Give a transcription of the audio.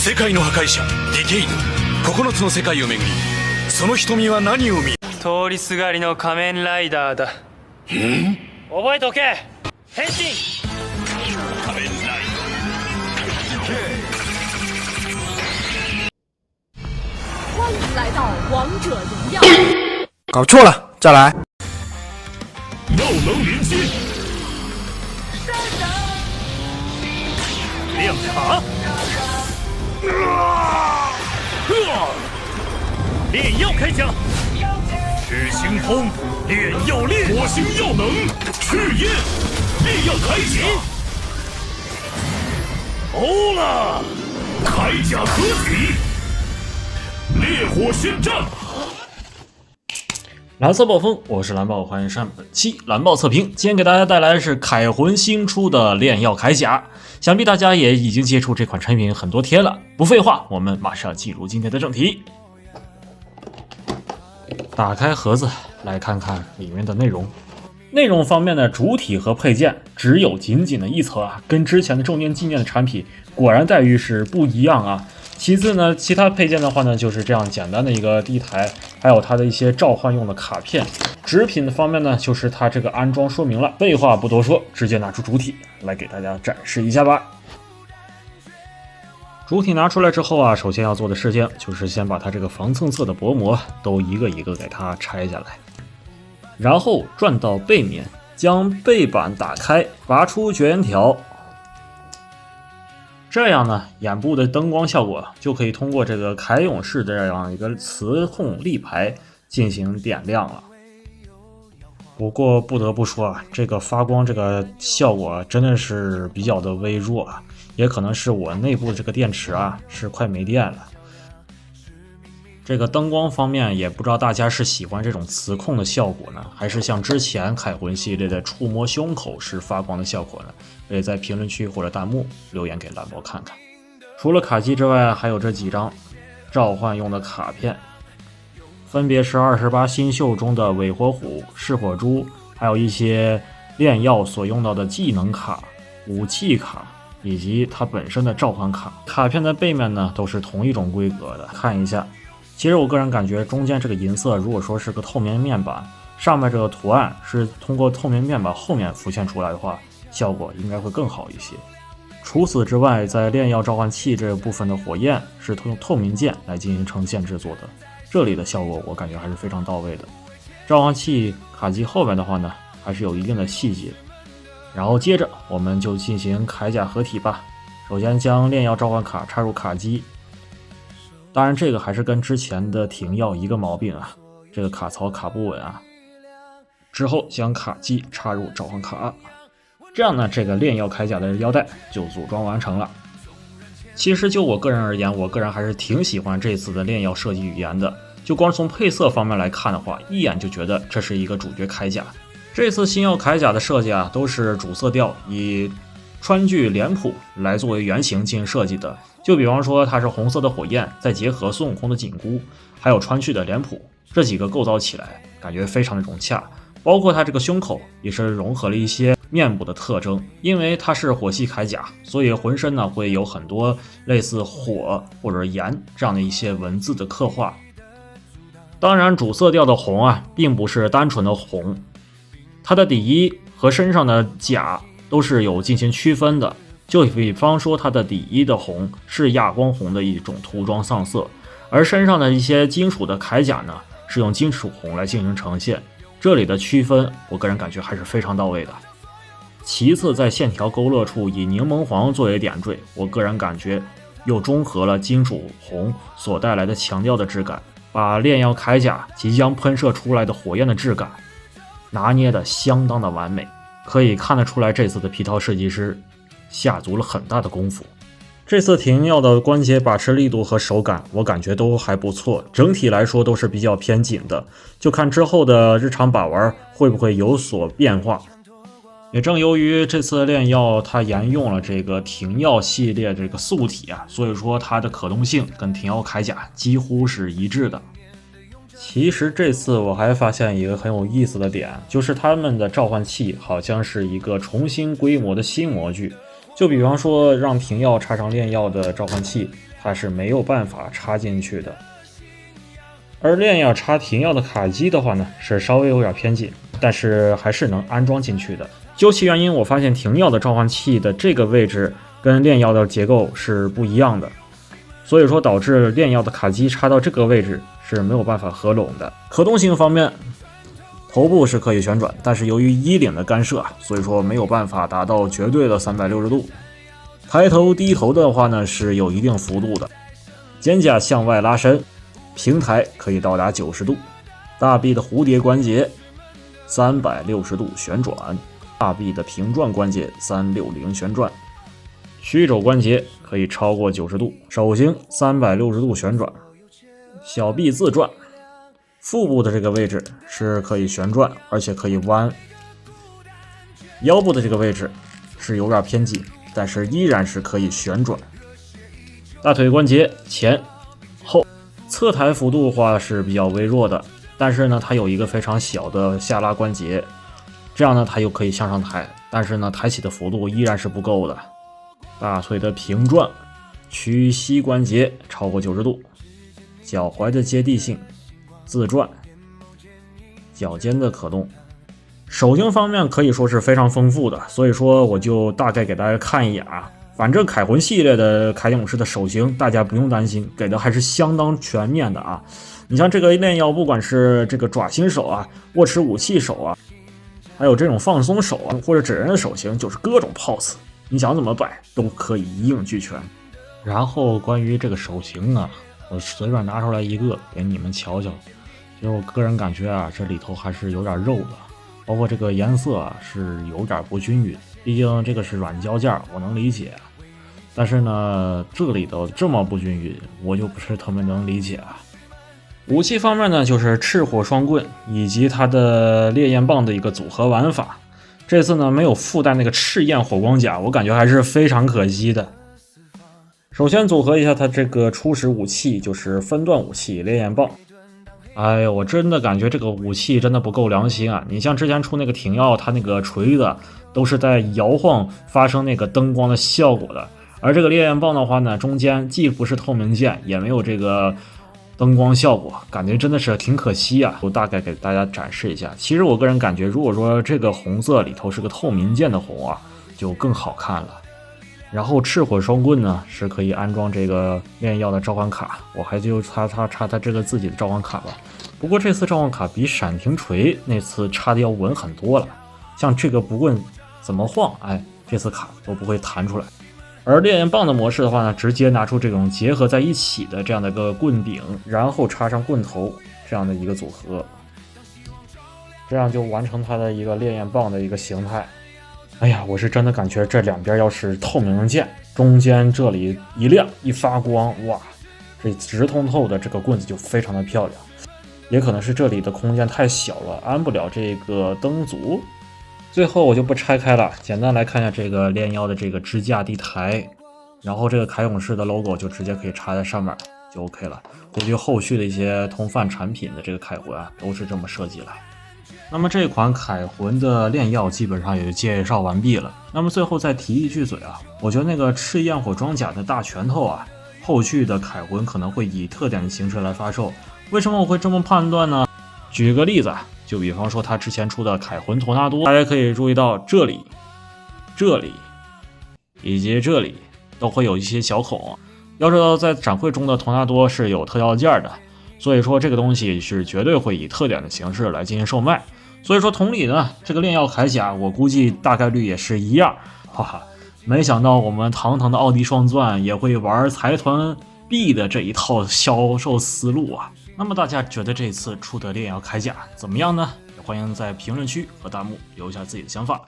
世界の破壊者ディケイド9つの世界を巡りその瞳は何を見通りすがりの仮面ライダーだ覚えておけ変身仮面ライ欢迎来到王者荣耀。搞错了，再来。耀能连击，亮卡，炼药开甲，赤星轰，炼药炼，火星耀能，赤焰，炼药开甲，欧啦，铠甲合体，烈火宣战。蓝色暴风，我是蓝豹，欢迎上本期蓝豹测评。今天给大家带来的是凯魂新出的炼药铠甲，想必大家也已经接触这款产品很多天了。不废话，我们马上进入今天的正题。打开盒子来看看里面的内容。内容方面的主体和配件只有仅仅的一层啊，跟之前的周年纪念的产品果然待遇是不一样啊。其次呢，其他配件的话呢，就是这样简单的一个地台，还有它的一些召唤用的卡片。纸品的方面呢，就是它这个安装说明了。废话不多说，直接拿出主体来给大家展示一下吧。主体拿出来之后啊，首先要做的事情就是先把它这个防蹭色的薄膜都一个一个给它拆下来，然后转到背面，将背板打开，拔出绝缘条。这样呢，眼部的灯光效果就可以通过这个铠勇士这样一个磁控立牌进行点亮了。不过不得不说啊，这个发光这个效果真的是比较的微弱啊，也可能是我内部的这个电池啊是快没电了。这个灯光方面也不知道大家是喜欢这种磁控的效果呢，还是像之前凯魂系列的触摸胸口是发光的效果呢？可以在评论区或者弹幕留言给蓝豹看看。除了卡机之外，还有这几张召唤用的卡片，分别是28星宿中的尾火虎、噬火珠，还有一些炼药所用到的技能卡、武器卡以及它本身的召唤卡。卡片的背面呢都是同一种规格的，看一下。其实我个人感觉中间这个银色如果说是个透明面板，上面这个图案是通过透明面板后面浮现出来的话，效果应该会更好一些。除此之外，在炼药召唤器这部分的火焰是用透明件来进行呈现制作的，这里的效果我感觉还是非常到位的。召唤器卡机后面的话呢，还是有一定的细节。然后接着我们就进行铠甲合体吧。首先将炼药召唤卡插入卡机，当然这个还是跟之前的停药一个毛病啊，这个卡槽卡不稳啊。之后将卡机插入召唤卡，这样呢，这个炼药铠甲的腰带就组装完成了。其实就我个人而言，我个人还是挺喜欢这次的炼药设计语言的。就光从配色方面来看的话，一眼就觉得这是一个主角铠甲。这次新药铠甲的设计啊，都是主色调以川剧脸谱来作为原型进行设计的。就比方说它是红色的火焰，再结合孙悟空的紧箍，还有川剧的脸谱，这几个构造起来感觉非常的融洽。包括它这个胸口也是融合了一些面部的特征，因为它是火系铠甲，所以浑身呢会有很多类似火或者炎这样的一些文字的刻画。当然主色调的红啊，并不是单纯的红，它的底衣和身上的甲都是有进行区分的。就比方说它的底衣的红是亚光红的一种涂装上色，而身上的一些金属的铠甲呢是用金属红来进行呈现，这里的区分我个人感觉还是非常到位的。其次在线条勾勒处以柠檬黄作为点缀，我个人感觉又中和了金属红所带来的强调的质感，把炼药铠甲即将喷射出来的火焰的质感拿捏的相当的完美，可以看得出来这次的皮套设计师下足了很大的功夫。这次停药的关节把持力度和手感我感觉都还不错，整体来说都是比较偏紧的，就看之后的日常把玩会不会有所变化。也正由于这次炼药它沿用了这个停药系列这个素体啊，所以说它的可动性跟停药铠甲几乎是一致的。其实这次我还发现一个很有意思的点，就是他们的召唤器好像是一个重新规模的新模具。就比方说让停药插上炼药的召唤器，它它是没有办法插进去的。而炼药插停药的卡机的话呢，是稍微有点偏紧，但是还是能安装进去的。究其原因，我发现停药的召唤器的这个位置跟炼药的结构是不一样的，所以说导致炼药的卡机插到这个位置是没有办法合拢的。可动性方面，头部是可以旋转，但是由于衣领的干涉，所以说没有办法达到绝对的360度。抬头低头的话呢是有一定幅度的，肩胛向外拉伸，平抬可以到达90度，大臂的蝴蝶关节360度旋转，大臂的平转关节360旋转，曲肘关节可以超过90度，手型360度旋转，小臂自转，腹部的这个位置是可以旋转，而且可以弯，腰部的这个位置是有点偏紧，但是依然是可以旋转，大腿关节前后。侧抬幅度的话是比较微弱的，但是呢它有一个非常小的下拉关节，这样呢它又可以向上抬，但是呢抬起的幅度依然是不够的。大腿的平转，屈膝关节超过90度，脚踝的接地性自转，脚尖的可动。手型方面可以说是非常丰富的，所以说我就大概给大家看一眼啊。反正凯魂系列的铠勇士的手型大家不用担心，给的还是相当全面的啊。你像这个炼药，不管是这个爪心手啊、握持武器手啊，还有这种放松手啊，或者指人的手型，就是各种 pose， 你想怎么摆都可以一应俱全。然后关于这个手型啊，我随便拿出来一个给你们瞧瞧。其实我个人感觉啊，这里头还是有点肉的，包括这个颜色啊是有点不均匀，毕竟这个是软胶件，我能理解。但是呢，这里头这么不均匀，我就不是特别能理解啊。武器方面呢，就是赤火双棍以及它的烈焰棒的一个组合玩法。这次呢没有附带那个赤焰火光甲，我感觉还是非常可惜的。首先组合一下它这个初始武器，就是分段武器烈焰棒。哎呦，我真的感觉这个武器真的不够良心啊！你像之前出那个停药，它那个锤子都是在摇晃发生那个灯光的效果的，而这个烈焰棒的话呢，中间既不是透明剑，也没有这个灯光效果，感觉真的是挺可惜啊。我大概给大家展示一下，其实我个人感觉，如果说这个红色里头是个透明剑的红啊，就更好看了。然后赤火双棍呢是可以安装这个炼药的召唤卡，我还就插它这个自己的召唤卡吧。不过这次召唤卡比闪停锤那次插的要稳很多了，像这个不棍怎么晃，哎，这次卡都不会弹出来。而烈焰棒的模式的话呢，直接拿出这种结合在一起的这样的一个棍柄，然后插上棍头这样的一个组合，这样就完成它的一个烈焰棒的一个形态。哎呀，我是真的感觉这两边要是透明剑，中间这里一亮一发光，哇，这直通透的这个棍子就非常的漂亮。也可能是这里的空间太小了，安不了这个灯组。最后我就不拆开了，简单来看一下这个炼妖的这个支架地台，然后这个铠勇士的 logo 就直接可以插在上面就 OK 了。估计后续的一些通贩产品的这个铠魂啊，都是这么设计了。那么这款铠魂的炼药基本上也就介绍完毕了。那么最后再提一句嘴啊，我觉得那个赤焰火装甲的大拳头啊，后续的铠魂可能会以特点的形式来发售。为什么我会这么判断呢？举个例子啊，就比方说他之前出的铠魂托纳多，大家可以注意到这里以及这里都会有一些小孔。要知道在展会中的托纳多是有特效件的，所以说这个东西是绝对会以特点的形式来进行售卖。所以说同理呢，这个炼药铠甲我估计大概率也是一样。哈哈，没想到我们堂堂的奥迪双钻也会玩财团 B 的这一套销售思路啊。那么大家觉得这次出的炼药铠甲怎么样呢？也欢迎在评论区和弹幕留下自己的想法。